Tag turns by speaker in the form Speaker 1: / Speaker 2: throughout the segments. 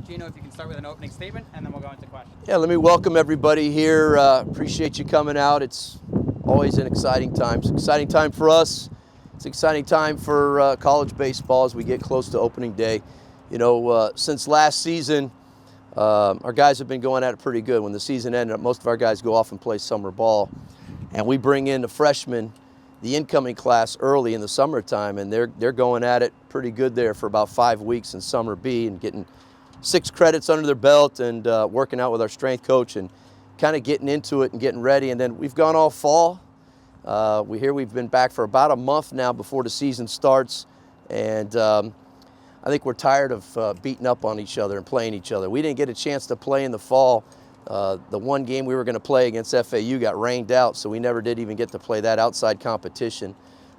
Speaker 1: Gino, if you can start with an opening statement, and then we'll go into questions.
Speaker 2: Yeah, let me welcome everybody here. Appreciate you coming out. It's always an exciting time. It's an exciting time for us. It's an exciting time for college baseball as we get close to opening day. You know, since last season, our guys have been going at it pretty good. When the season ended, most of our guys go off and play summer ball. And we bring in the freshmen, the incoming class, early in the summertime, and they're going at it pretty good there for about 5 weeks in Summer B and getting 6 credits under their belt and working out with our strength coach and kind of getting into it and getting ready. And then we've gone all fall. We've been back for about a month now before the season starts. And I think we're tired of beating up on each other and playing each other. We didn't get a chance to play in the fall. The one game we were going to play against FAU got rained out, so we never did even get to play that outside competition.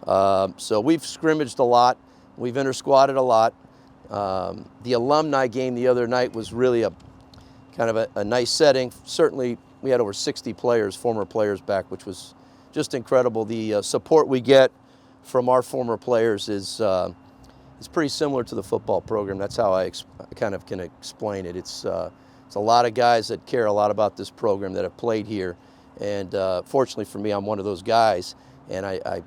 Speaker 2: So we've scrimmaged a lot. We've inter-squatted a lot. The alumni game the other night was really a kind of a nice setting. Certainly, we had over 60 players, former players back, which was just incredible. The support we get from our former players is pretty similar to the football program. That's how I kind of can explain it. It's a lot of guys that care a lot about this program that have played here, and fortunately for me, I'm one of those guys, and I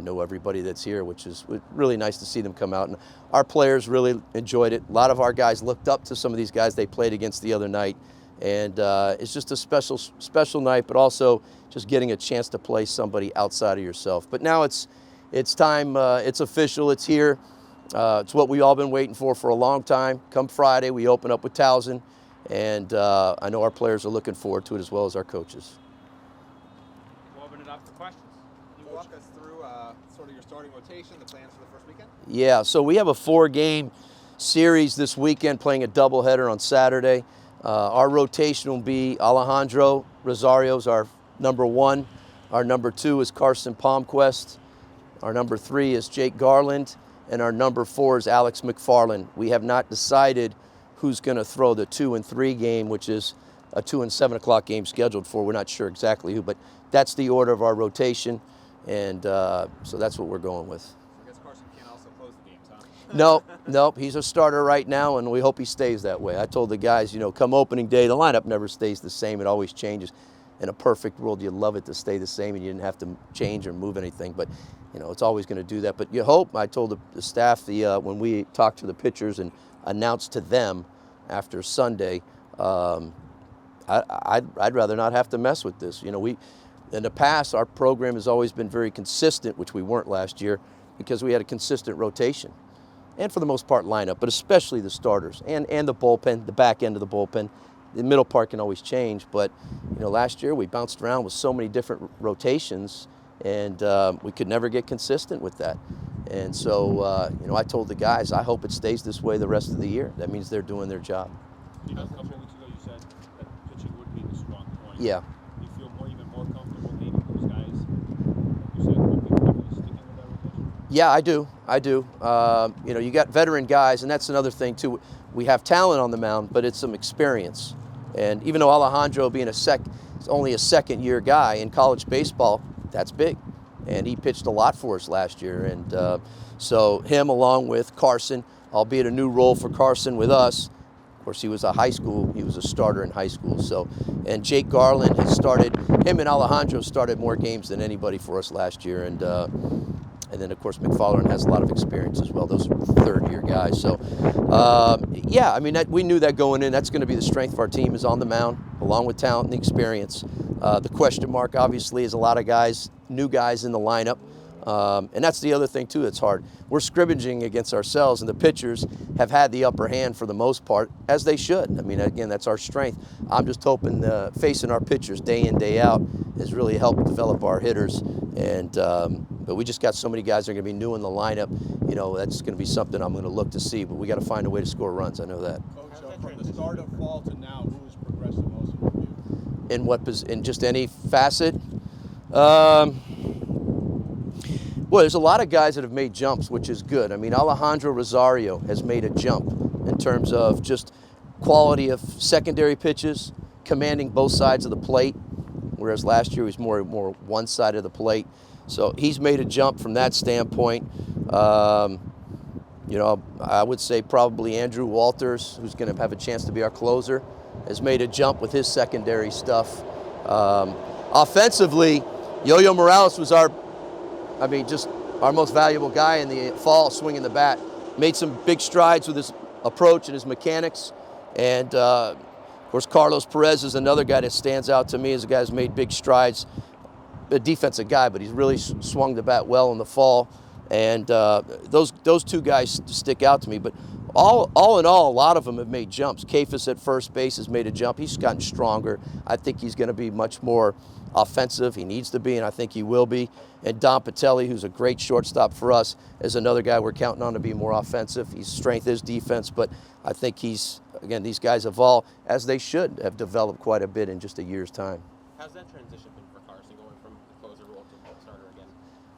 Speaker 2: know everybody that's here, which is really nice to see them come out. And our players really enjoyed it. A lot of our guys looked up to some of these guys they played against the other night. And it's just a special night, but also just getting a chance to play somebody outside of yourself. But now it's time, it's official, it's here. It's what we've all been waiting for a long time. Come Friday, we open up with Towson. And I know our players are looking forward to it as well as our coaches.
Speaker 1: We'll open it up for questions.
Speaker 3: Can you walk us through sort of your starting rotation, the plans for the first weekend?
Speaker 2: Yeah, so we have a 4-game series this weekend, playing a doubleheader on Saturday. Our rotation will be Alejandro Rosario's our number 1. Our number 2 is Carson Palmquist. Our number 3 is Jake Garland. And our number 4 is Alex McFarland. We have not decided who's going to throw the 2 and 3 game, which is a 2 and 7 o'clock game scheduled for. We're not sure exactly who, but that's the order of our rotation. And so that's what we're going with.
Speaker 3: I guess Carson can't also close the games, huh?
Speaker 2: Nope. He's a starter right now, and we hope he stays that way. I told the guys, you know, come opening day, the lineup never stays the same. It always changes. In a perfect world, you'd love it to stay the same and you didn't have to change or move anything. But, you know, it's always going to do that. But you hope, I told the staff when we talked to the pitchers and announced to them after Sunday, I'd rather not have to mess with this. You know, in the past, our program has always been very consistent, which we weren't last year, because we had a consistent rotation. And for the most part, lineup, but especially the starters and the bullpen, the back end of the bullpen. The middle part can always change, but you know, last year we bounced around with so many different rotations, and we could never get consistent with that. And so, you know, I told the guys, I hope it stays this way the rest of the year. That means they're doing their job.
Speaker 4: You know, a couple of weeks ago you said that pitching would be the strong point.
Speaker 2: Yeah.
Speaker 4: Do you feel even more comfortable naming those guys, like you said, would be comfortable sticking with that rotation?
Speaker 2: Yeah, I do. You know, you got veteran guys, and that's another thing too. We have talent on the mound, but it's some experience. And even though Alejandro being is only a second-year guy in college baseball, that's big. And he pitched a lot for us last year. And so him along with Carson, albeit a new role for Carson with us. Of course, he was a starter in high school. So, and Jake Garland has started, him and Alejandro started more games than anybody for us last year. And then, of course, McFarland has a lot of experience as well. Those are third-year guys. So, yeah, I mean, we knew that going in. That's going to be the strength of our team is on the mound, along with talent and experience. The question mark, obviously, is a lot of guys, new guys in the lineup. And that's the other thing, too, that's hard. We're scrimmaging against ourselves, and the pitchers have had the upper hand for the most part, as they should. I mean, again, that's our strength. I'm just hoping facing our pitchers day in, day out has really helped develop our hitters. And but we just got so many guys that are going to be new in the lineup. You know, that's going to be something I'm going to look to see. But we got to find a way to score runs. I know that.
Speaker 5: Coach, so from the start of fall to now, who has progressed the most in your view?
Speaker 2: In what in just any facet? Well, there's a lot of guys that have made jumps, which is good. I mean, Alejandro Rosario has made a jump in terms of just quality of secondary pitches, commanding both sides of the plate, whereas last year he was more one side of the plate. So he's made a jump from that standpoint. You know, I would say probably Andrew Walters, who's going to have a chance to be our closer, has made a jump with his secondary stuff. Offensively, Yo-Yo Morales was just our most valuable guy in the fall, swinging the bat. Made some big strides with his approach and his mechanics. And, of course, Carlos Perez is another guy that stands out to me as a guy who's made big strides. A defensive guy, but he's really swung the bat well in the fall. And those two guys stick out to me. But all in all, a lot of them have made jumps. Kafis at first base has made a jump. He's gotten stronger. I think he's going to be much more offensive. He needs to be, and I think he will be. And Don Patelli, who's a great shortstop for us, is another guy we're counting on to be more offensive. His strength is defense, but I think these guys have all, as they should, have developed quite a bit in just a year's time.
Speaker 6: How's that transition been for Carson, going from the closer role to starter again?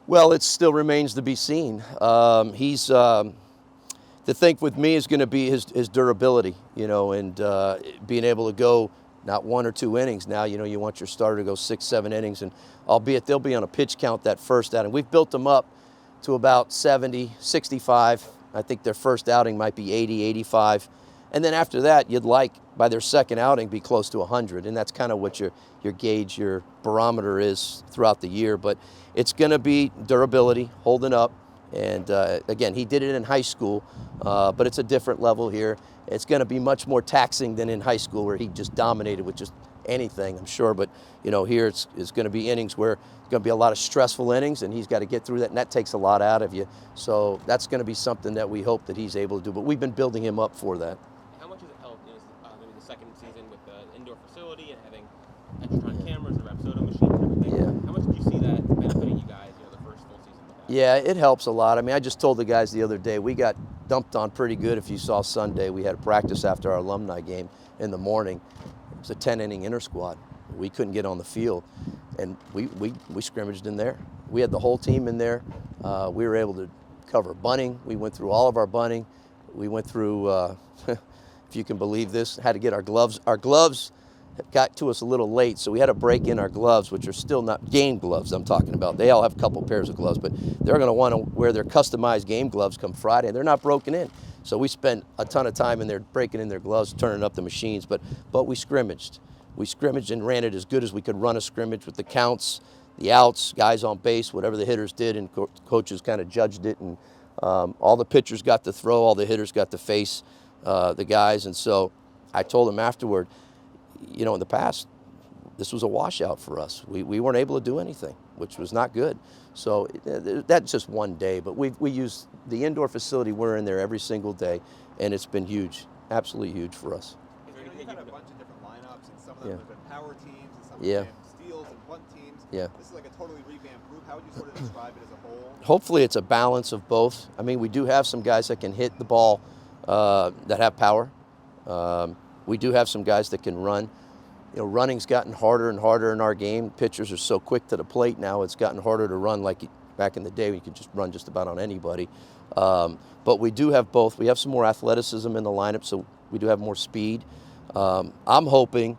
Speaker 2: Well, it still remains to be seen. The thing with me is going to be his durability, and being able to go not 1 or 2 innings. Now, you want your starter to go 6, 7 innings, and albeit they'll be on a pitch count that first outing. We've built them up to about 70, 65. I think their first outing might be 80, 85. And then after that, you'd like, by their second outing, be close to 100. And that's kind of what your gauge, your barometer is throughout the year. But it's going to be durability, holding up. And again, he did it in high school, but it's a different level here. It's going to be much more taxing than in high school, where he just dominated with just anything, I'm sure. But here it's going to be innings where it's going to be a lot of stressful innings, and he's got to get through that, and that takes a lot out of you. So that's going to be something that we hope that he's able to do. But we've been building him up for that.
Speaker 6: How much has it helped, maybe the second season with the indoor facility and having extra cameras, the Rapsodo machines, and everything?
Speaker 2: Yeah.
Speaker 6: How much did you see that benefiting you guys, the first full season with that?
Speaker 2: Yeah, it helps a lot. I mean, I just told the guys the other day, we got dumped on pretty good. If you saw Sunday, we had a practice after our alumni game in the morning. It was a 10-inning inter-squad. We couldn't get on the field, and we scrimmaged in there. We had the whole team in there. We were able to cover bunting. We went through all of our bunting. We went through, if you can believe this, had to get our gloves. Our gloves got to us a little late, so we had to break in our gloves, which are still not game gloves I'm talking about. They all have a couple pairs of gloves, but they're going to want to wear their customized game gloves come Friday, and they're not broken in. So we spent a ton of time in there breaking in their gloves, turning up the machines, but we scrimmaged. We scrimmaged and ran it as good as we could run a scrimmage with the counts, the outs, guys on base, whatever the hitters did, and coaches kind of judged it. And all the pitchers got to throw, all the hitters got to face the guys. And so I told them afterward, in the past, this was a washout for us. We weren't able to do anything, which was not good. So that's just one day, but we use the indoor facility. We're in there every single day, and it's been huge, absolutely huge for us.
Speaker 3: You've had a bunch of different lineups, and some of them have been power teams, and some of
Speaker 2: Yeah.
Speaker 3: them have been steals and bunt teams.
Speaker 2: Yeah.
Speaker 3: This is like a totally revamped group. How would you sort of describe it as a whole?
Speaker 2: Hopefully it's a balance of both. I mean, we do have some guys that can hit the ball that have power. We do have some guys that can run. Running's gotten harder and harder in our game. Pitchers are so quick to the plate now, it's gotten harder to run like back in the day when you could just run just about on anybody. But we do have both. We have some more athleticism in the lineup, so we do have more speed. I'm hoping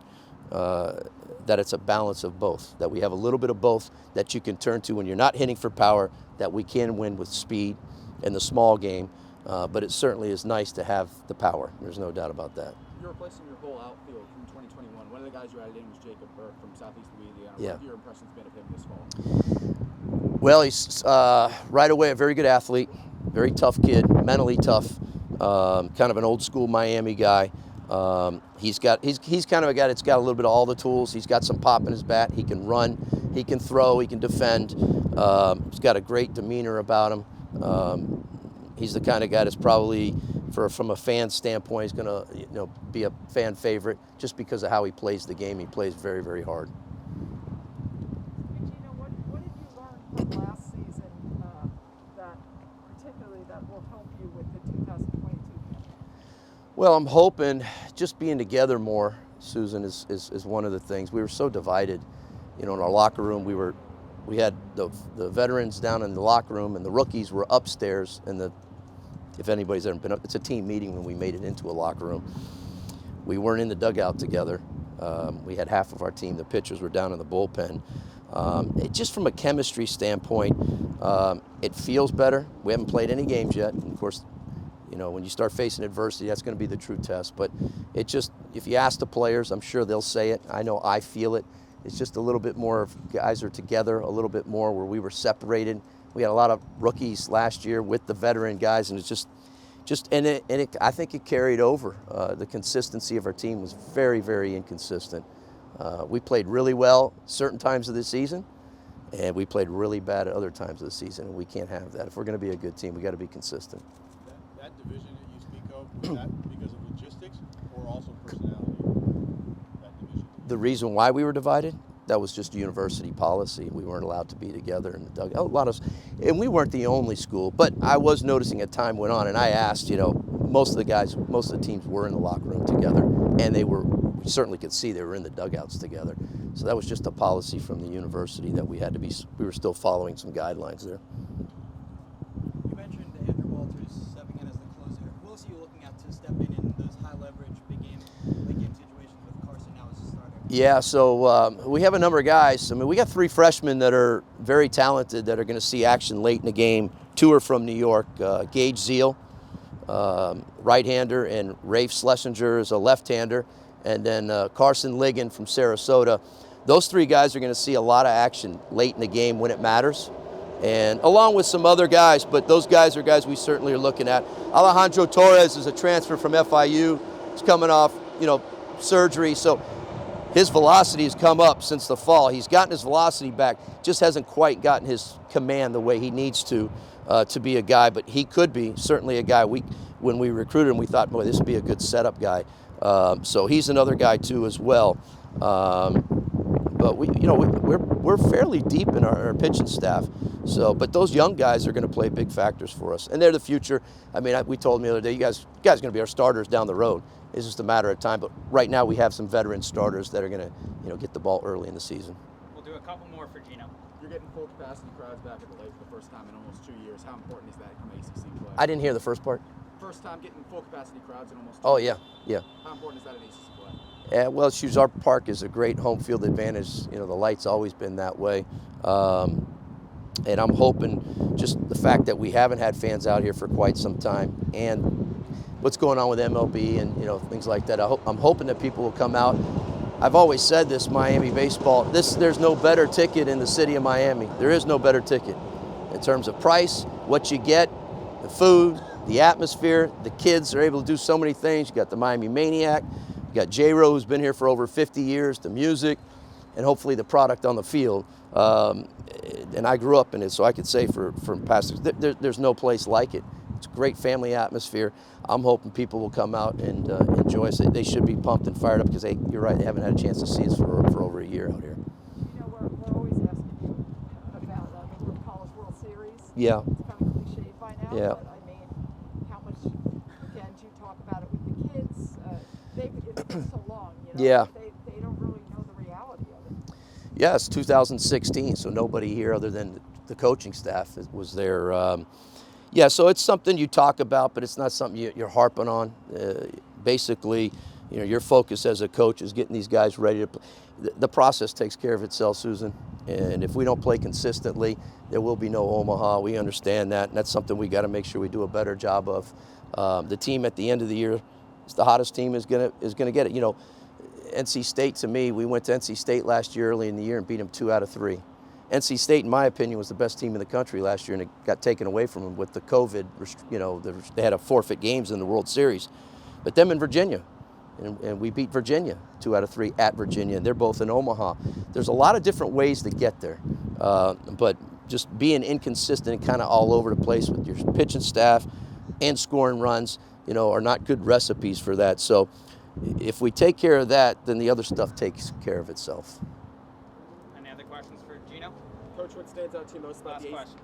Speaker 2: that it's a balance of both, that we have a little bit of both that you can turn to when you're not hitting for power, that we can win with speed in the small game. But it certainly is nice to have the power. There's no doubt about that.
Speaker 7: You're replacing your whole outfield from 2021. One of the guys you added in was Jacob Burke from Southeast Louisiana.
Speaker 2: Yeah.
Speaker 7: What have your impressions been of him this fall?
Speaker 2: Well, he's right away a very good athlete, very tough kid, mentally tough, kind of an old school Miami guy. He's kind of a guy that's got a little bit of all the tools. He's got some pop in his bat. He can run, he can throw, he can defend. He's got a great demeanor about him. He's the kind of guy that's probably, from a fan standpoint, he's going to be a fan favorite just because of how he plays the game. He plays very, very hard.
Speaker 8: Gino, what did you learn from last season that will help you with the 2022 campaign?
Speaker 2: Well, I'm hoping just being together more, Susan, is one of the things. We were so divided, in our locker room. We had the veterans down in the locker room, and the rookies were upstairs. And if anybody's ever been up, it's a team meeting when we made it into a locker room. We weren't in the dugout together. We had half of our team. The pitchers were down in the bullpen. Just from a chemistry standpoint, it feels better. We haven't played any games yet. And of course, You know, when you start facing adversity, that's going to be the true test. But it just, if you ask the players, I'm sure they'll say it. I know I feel it. It's just a little bit more of guys are together, a little bit more where we were separated. We had a lot of rookies last year with the veteran guys, and it's just I think it carried over. The consistency of our team was very, very inconsistent. We played really well certain times of the season, and we played really bad at other times of the season, and we can't have that. If we're going to be a good team, we got to be consistent.
Speaker 5: That division that you speak of, was that because of logistics or also personality? That division.
Speaker 2: The reason why we were divided, that was just university policy. We weren't allowed to be together in the dugout. And we weren't the only school, but I was noticing as time went on, and I asked, you know, most of the teams were in the locker room together, and we certainly could see they were in the dugouts together. So that was just a policy from the university that we were still following some guidelines there.
Speaker 9: You mentioned Andrew Walters stepping in as the closer. Who else are you looking at to step in those high leverage, big game situations with Carson now as a starter?
Speaker 2: Yeah, so we have a number of guys. I mean, we got 3 freshmen that are very talented that are going to see action late in the game. 2 are from New York. Gage Zeal, right-hander, and Rafe Schlesinger is a left-hander, and then Carson Ligon from Sarasota. Those 3 guys are going to see a lot of action late in the game when it matters, and along with some other guys, but those guys are guys we certainly are looking at. Alejandro Torres is a transfer from FIU. He's coming off, you know, surgery, so his velocity has come up since the fall. He's gotten his velocity back, just hasn't quite gotten his command the way he needs to be a guy, but he could be certainly a guy. When we recruited him, we thought, boy, this would be a good setup guy. So he's another guy too as well. But we're fairly deep in our pitching staff. So, but those young guys are going to play big factors for us, and they're the future. I mean, we told them the other day, you guys are going to be our starters down the road. It's just a matter of time. But right now, we have some veteran starters that are going to, you know, get the ball early in the season.
Speaker 1: We'll do a couple more for Gino.
Speaker 7: You're getting full capacity crowds back at the lake for the first time in almost 2 years. How important is that come ACC play?
Speaker 2: I didn't hear the first part.
Speaker 7: First time getting full capacity crowds in almost 2
Speaker 2: Oh,
Speaker 7: years.
Speaker 2: yeah.
Speaker 7: How important is that in ACC play?
Speaker 2: Yeah, well, our park is a great home field advantage. You know, the light's always been that way. And I'm hoping just the fact that we haven't had fans out here for quite some time, and what's going on with MLB and, you know, things like that. I'm hoping that people will come out. I've always said this, Miami baseball, there's no better ticket in the city of Miami. There is no better ticket in terms of price, what you get, the food, the atmosphere. The kids are able to do so many things. You got the Miami Maniac. You got J-Ro, who's been here for over 50 years, the music, and hopefully the product on the field. And I grew up in it, so I could say from past, there's no place like it. It's a great family atmosphere. I'm hoping people will come out and enjoy us. They should be pumped and fired up because you're right, they haven't had a chance to see us for over a year out here.
Speaker 8: You know, we're always asking you about the College World Series.
Speaker 2: Yeah.
Speaker 8: It's kind of cliche by now,
Speaker 2: Yeah.
Speaker 8: but I mean, how much, again, do you talk about it with the kids? It's been so long, you know?
Speaker 2: Yeah.
Speaker 8: They don't really know the reality of it.
Speaker 2: Yeah, it's 2016, so nobody here other than the coaching staff was there. Yeah, so it's something you talk about, but it's not something you're harping on. Basically, you know, your focus as a coach is getting these guys ready to play. The process takes care of itself, Susan. And if we don't play consistently, there will be no Omaha. We understand that, and that's something we got to make sure we do a better job of. The team at the end of the year, it's the hottest team is gonna get it. You know, NC State, to me, we went to NC State last year early in the year and beat them 2 out of 3. NC State, in my opinion, was the best team in the country last year, and it got taken away from them with the COVID. You know, they had to forfeit games in the World Series. But them in Virginia, and we beat Virginia 2 out of 3 at Virginia, and they're both in Omaha. There's a lot of different ways to get there, but just being inconsistent and kind of all over the place with your pitching staff and scoring runs, you know, are not good recipes for that. So if we take care of that, then the other stuff takes care of itself.
Speaker 1: Any other questions for Gino?
Speaker 6: Coach, what stands out to you most about
Speaker 1: Last
Speaker 6: the
Speaker 1: question.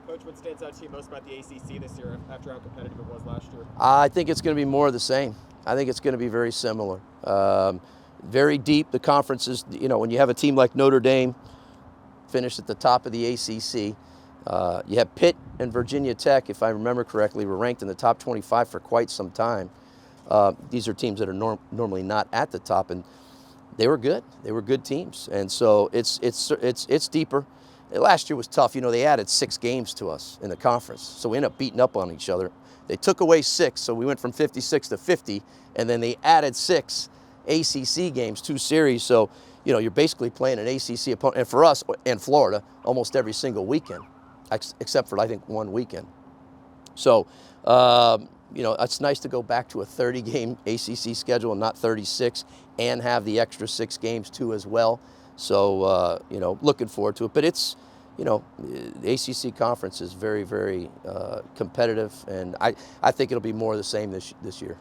Speaker 6: Coach, what stands out to you most about the ACC this year after how competitive it was last year?
Speaker 2: I think it's going to be more of the same. I think it's going to be very similar. Very deep. The conferences, you know, when you have a team like Notre Dame finish at the top of the ACC, you have Pitt and Virginia Tech, if I remember correctly, were ranked in the top 25 for quite some time. These are teams that are normally not at the top, and they were good. They were good teams, and so it's deeper. Last year was tough. You know, they added 6 games to us in the conference, so we ended up beating up on each other. They took away 6, so we went from 56 to 50, and then they added 6 ACC games, 2 series. So, you know, you're basically playing an ACC opponent, and for us and Florida, almost every single weekend, except for I think 1 weekend. So, you know, it's nice to go back to a 30-game ACC schedule and not 36, and have the extra 6 games too as well. So, you know, looking forward to it. But it's, you know, the ACC conference is very, very competitive, and I think it'll be more of the same this year.